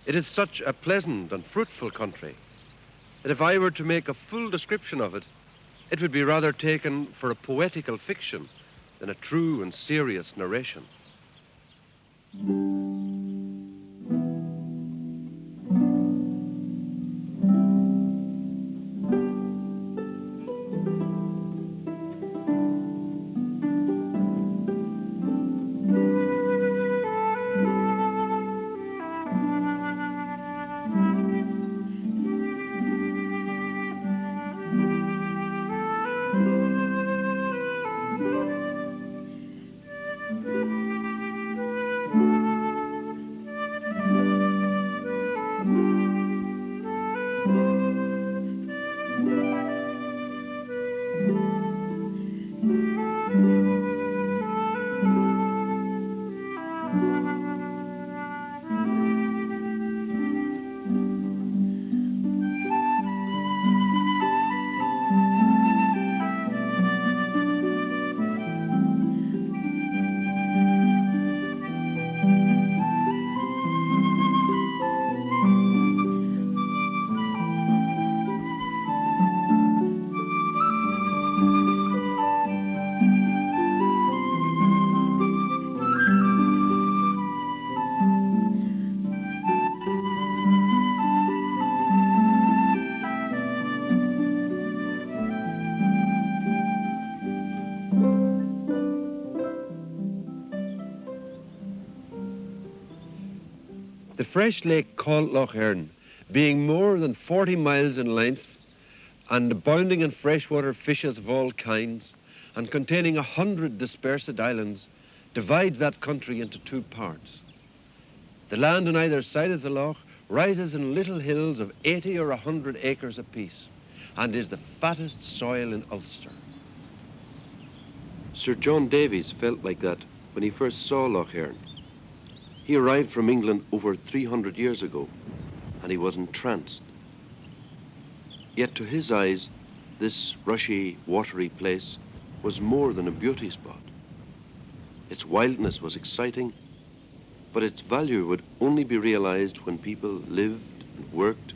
It is such a pleasant and fruitful country that if I were to make a full description of it, it would be rather taken for a poetical fiction than a true and serious narration. The fresh lake called Lough Erne, being more than 40 miles in length and abounding in freshwater fishes of all kinds and containing 100 dispersed islands, divides that country into two parts. The land on either side of the lough rises in little hills of 80 or 100 acres apiece and is the fattest soil in Ulster. Sir John Davies felt like that when he first saw Lough Erne. He arrived from England over 300 years ago, and he was entranced. Yet to his eyes, this rushy, watery place was more than a beauty spot. Its wildness was exciting, but its value would only be realized when people lived and worked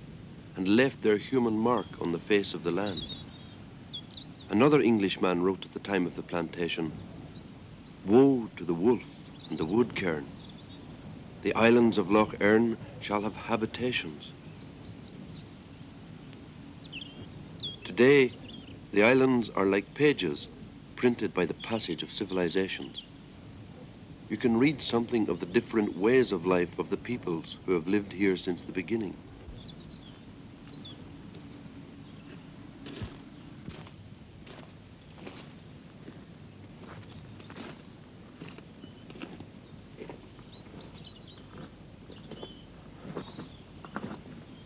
and left their human mark on the face of the land. Another Englishman wrote at the time of the plantation, "Woe to the wolf and the wood cairn. The islands of Lough Erne shall have habitations." Today, the islands are like pages printed by the passage of civilizations. You can read something of the different ways of life of the peoples who have lived here since the beginning.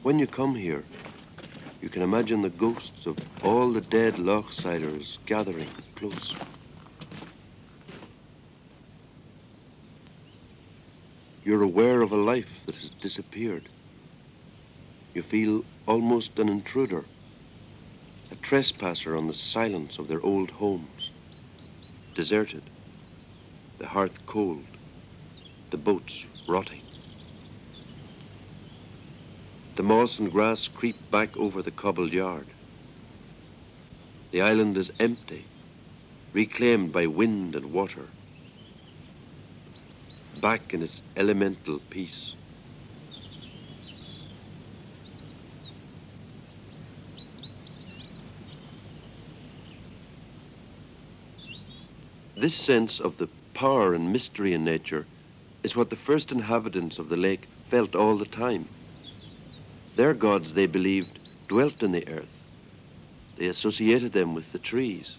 When you come here, you can imagine the ghosts of all the dead Loughsiders gathering close. You're aware of a life that has disappeared. You feel almost an intruder, a trespasser on the silence of their old homes, deserted, the hearth cold, the boats rotting. The moss and grass creep back over the cobbled yard. The island is empty, reclaimed by wind and water, back in its elemental peace. This sense of the power and mystery in nature is what the first inhabitants of the lake felt all the time. Their gods, they believed, dwelt in the earth. They associated them with the trees.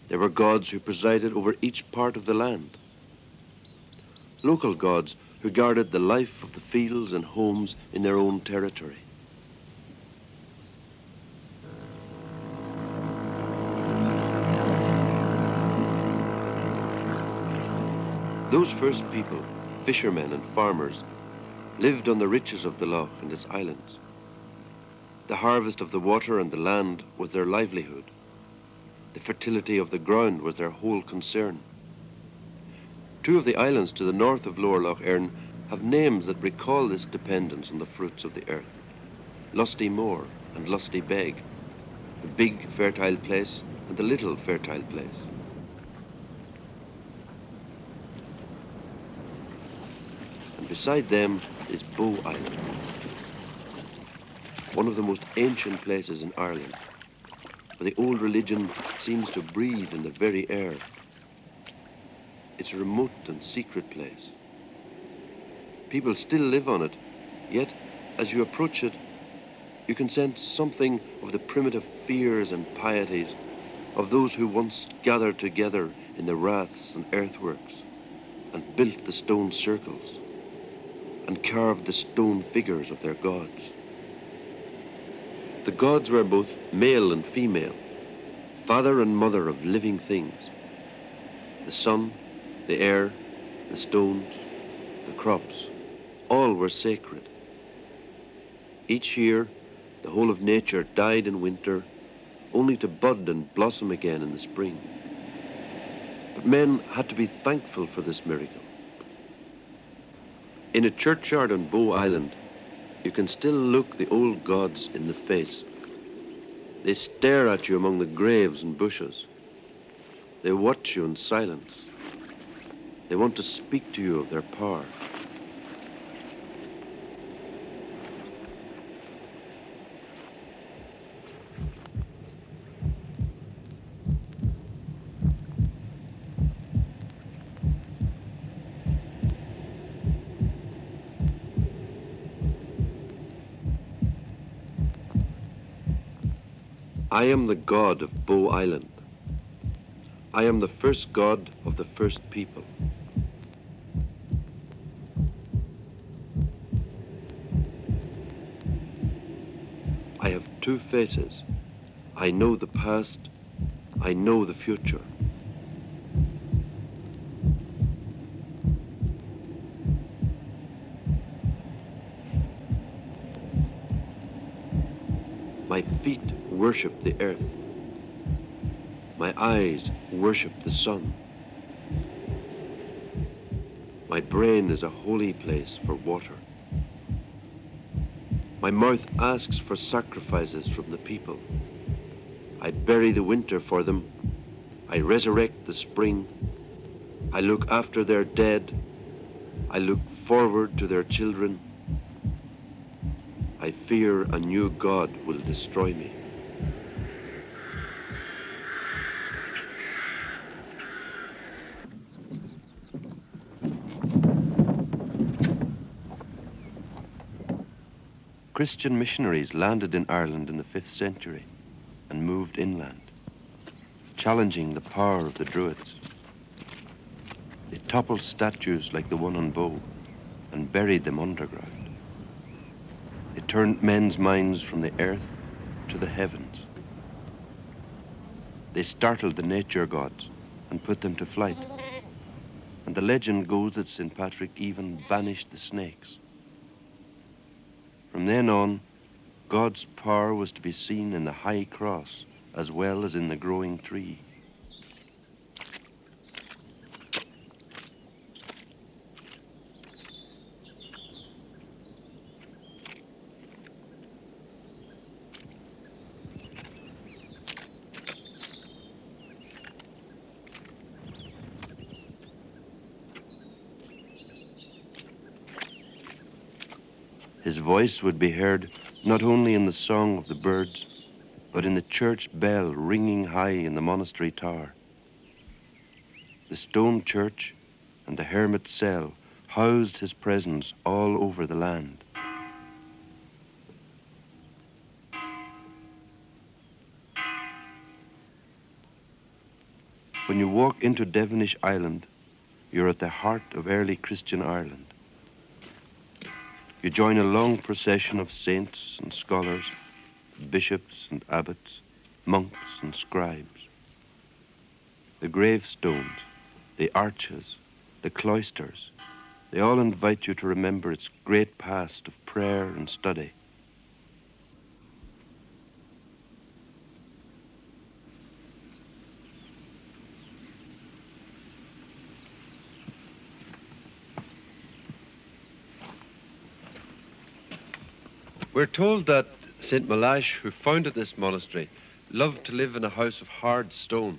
There were gods who presided over each part of the land. Local gods who guarded the life of the fields and homes in their own territory. Those first people, fishermen and farmers, lived on the riches of the lough and its islands. The harvest of the water and the land was their livelihood. The fertility of the ground was their whole concern. Two of the islands to the north of Lower Lough Erne have names that recall this dependence on the fruits of the earth. Lusty Moor and Lusty Beg, the big fertile place and the little fertile place. And beside them is Bow Island, one of the most ancient places in Ireland, where the old religion seems to breathe in the very air. It's a remote and secret place. People still live on it, yet as you approach it, you can sense something of the primitive fears and pieties of those who once gathered together in the raths and earthworks and built the stone circles and carved the stone figures of their gods. The gods were both male and female, father and mother of living things. The sun, the air, the stones, the crops, all were sacred. Each year, the whole of nature died in winter, only to bud and blossom again in the spring. But men had to be thankful for this miracle. In a churchyard on Bow Island, you can still look the old gods in the face. They stare at you among the graves and bushes. They watch you in silence. They want to speak to you of their power. I am the god of Bow Island. I am the first god of the first people. I have two faces. I know the past. I know the future. My feet worship the earth. My eyes worship the sun. My brain is a holy place for water. My mouth asks for sacrifices from the people. I bury the winter for them. I resurrect the spring. I look after their dead. I look forward to their children. I fear a new god will destroy me. Christian missionaries landed in Ireland in the 5th century and moved inland, challenging the power of the Druids. They toppled statues like the one on Bow and buried them underground. They turned men's minds from the earth to the heavens. They startled the nature gods and put them to flight. And the legend goes that St. Patrick even banished the snakes. From then on, God's power was to be seen in the high cross as well as in the growing tree. His voice would be heard not only in the song of the birds, but in the church bell ringing high in the monastery tower. The stone church and the hermit's cell housed his presence all over the land. When you walk into Devonish Island, you're at the heart of early Christian Ireland. You join a long procession of saints and scholars, bishops and abbots, monks and scribes. The gravestones, the arches, the cloisters, they all invite you to remember its great past of prayer and study. We're told that St. Malash, who founded this monastery, loved to live in a house of hard stone.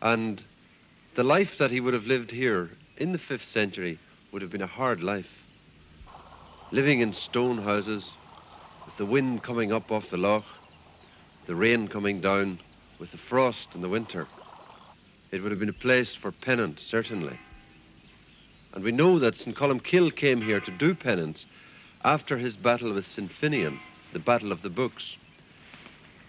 And the life that he would have lived here in the 5th century would have been a hard life. Living in stone houses, with the wind coming up off the loch, the rain coming down, with the frost in the winter. It would have been a place for penance, certainly. And we know that St. Columcille came here to do penance after his battle with St. Finian, the Battle of the Books.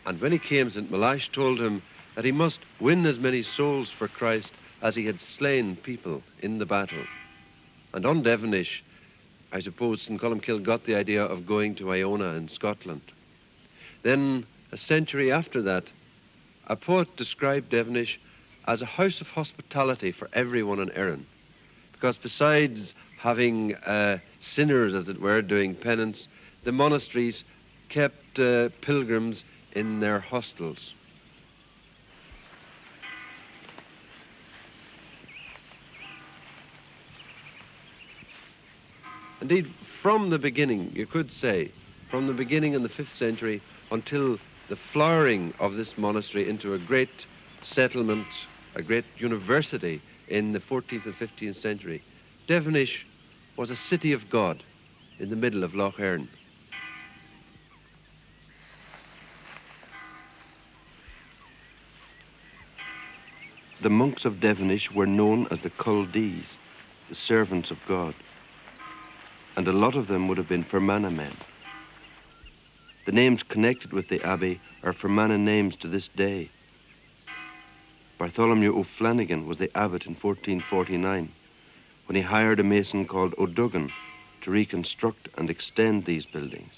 And when he came, St. Malash told him that he must win as many souls for Christ as he had slain people in the battle. And on Devonish, I suppose St. Columcille got the idea of going to Iona in Scotland. Then, a century after that, a poet described Devonish as a house of hospitality for everyone in Erin, because besides having sinners, as it were, doing penance, the monasteries kept pilgrims in their hostels. Indeed, from the beginning, you could say, from the beginning in the 5th century until the flowering of this monastery into a great settlement, a great university in the 14th and 15th century, Devonish was a city of God in the middle of Lough Erne. The monks of Devonish were known as the Culdees, the servants of God, and a lot of them would have been Fermanagh men. The names connected with the abbey are Fermanagh names to this day. Bartholomew O'Flanagan was the abbot in 1449, when he hired a mason called O'Duggan to reconstruct and extend these buildings.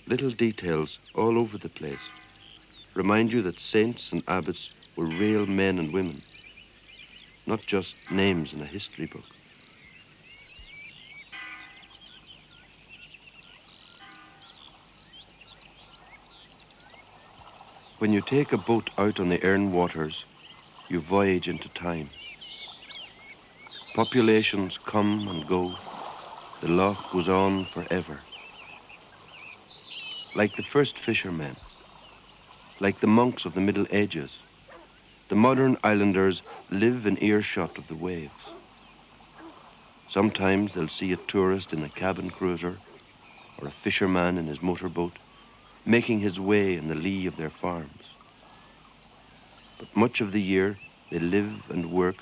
Little details all over the place remind you that saints and abbots were real men and women, not just names in a history book. When you take a boat out on the Erne waters, you voyage into time. Populations come and go. The loch goes on forever. Like the first fishermen, like the monks of the Middle Ages, the modern islanders live in earshot of the waves. Sometimes they'll see a tourist in a cabin cruiser or a fisherman in his motorboat making his way in the lee of their farms. But much of the year they live and work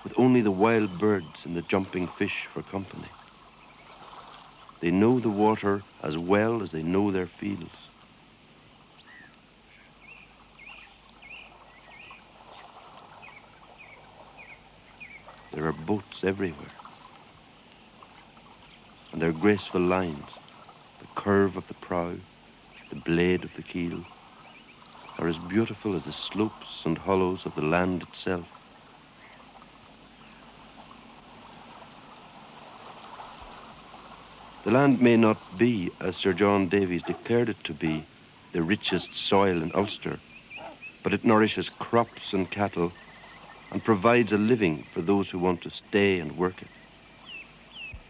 with only the wild birds and the jumping fish for company. They know the water as well as they know their fields. There are boats everywhere, and their graceful lines, the curve of the prow, the blade of the keel, are as beautiful as the slopes and hollows of the land itself. The land may not be, as Sir John Davies declared it to be, the richest soil in Ulster, but it nourishes crops and cattle and provides a living for those who want to stay and work it.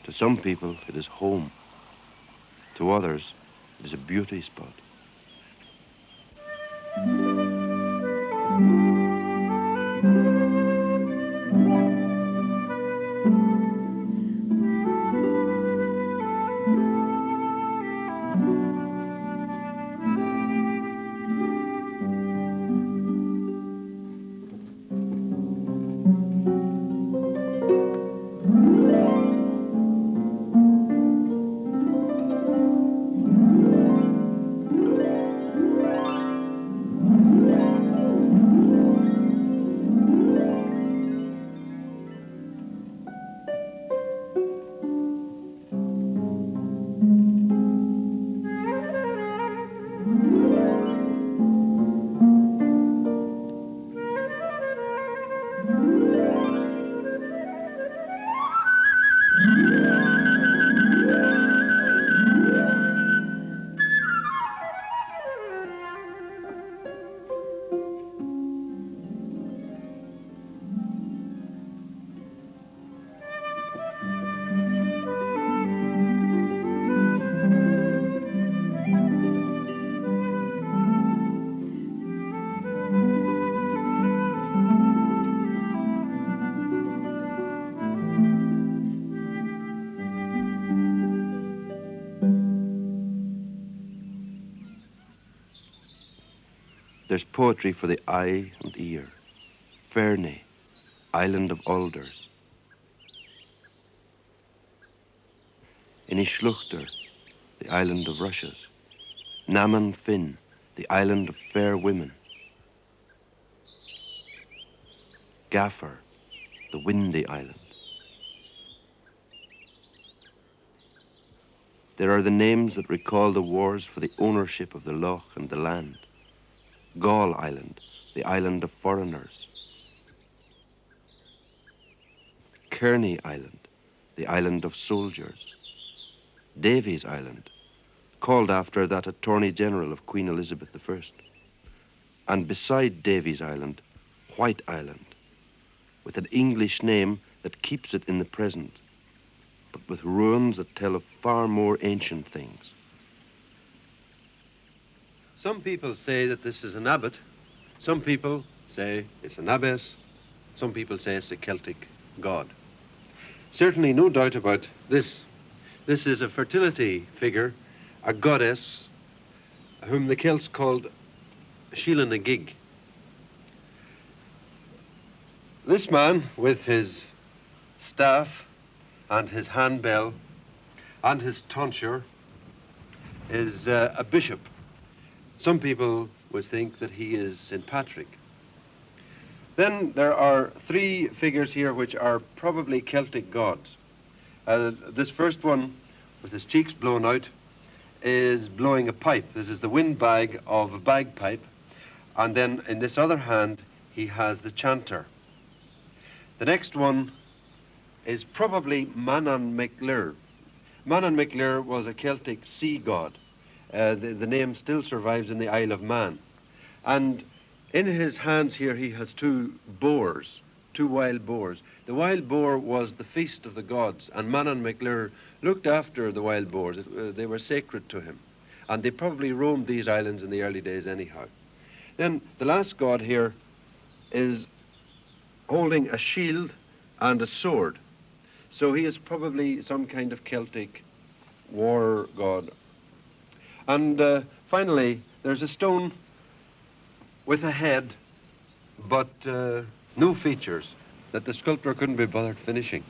To some people, it is home. To others, it is a beauty spot. There's poetry for the eye and ear. Fermanagh, island of alders. Lough Erne, the island of rushes. Naman Fin, the island of fair women. Gaffer, the windy island. There are the names that recall the wars for the ownership of the loch and the land. Gall Island, the island of foreigners. Kearney Island, the island of soldiers. Davies Island, called after that Attorney General of Queen Elizabeth I. And beside Davies Island, White Island, with an English name that keeps it in the present, but with ruins that tell of far more ancient things. Some people say that this is an abbot. Some people say it's an abbess. Some people say it's a Celtic god. Certainly no doubt about this. This is a fertility figure, a goddess, whom the Celts called Sheila na Gig. This man, with his staff and his handbell and his tonsure, is a bishop. Some people would think that he is St. Patrick. Then there are three figures here which are probably Celtic gods. This first one, with his cheeks blown out, is blowing a pipe. This is the wind bag of a bagpipe. And then in this other hand, he has the chanter. The next one is probably Manan MacLir. Manan MacLir was a Celtic sea god. The name still survives in the Isle of Man. And in his hands here he has two boars, two wild boars. The wild boar was the feast of the gods, and Manan MacLir looked after the wild boars. They were sacred to him. And they probably roamed these islands in the early days anyhow. Then the last god here is holding a shield and a sword. So he is probably some kind of Celtic war god. And finally, there's a stone with a head, but no features, that the sculptor couldn't be bothered finishing.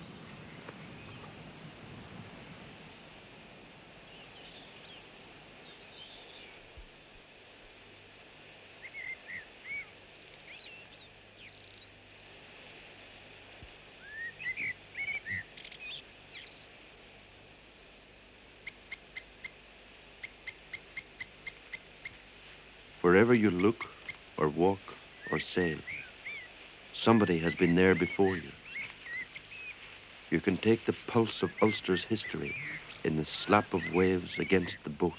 Wherever you look, or walk, or sail, somebody has been there before you. You can take the pulse of Ulster's history in the slap of waves against the boat.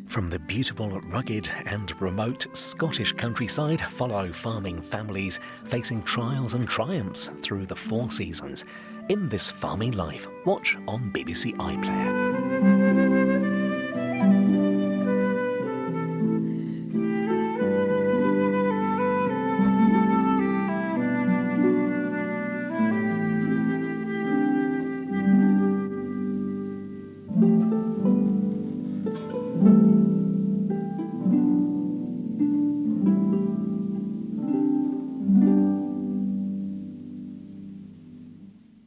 From the beautiful, rugged and remote Scottish countryside follow farming families facing trials and triumphs through the 4 seasons. In This Farming Life, watch on BBC iPlayer.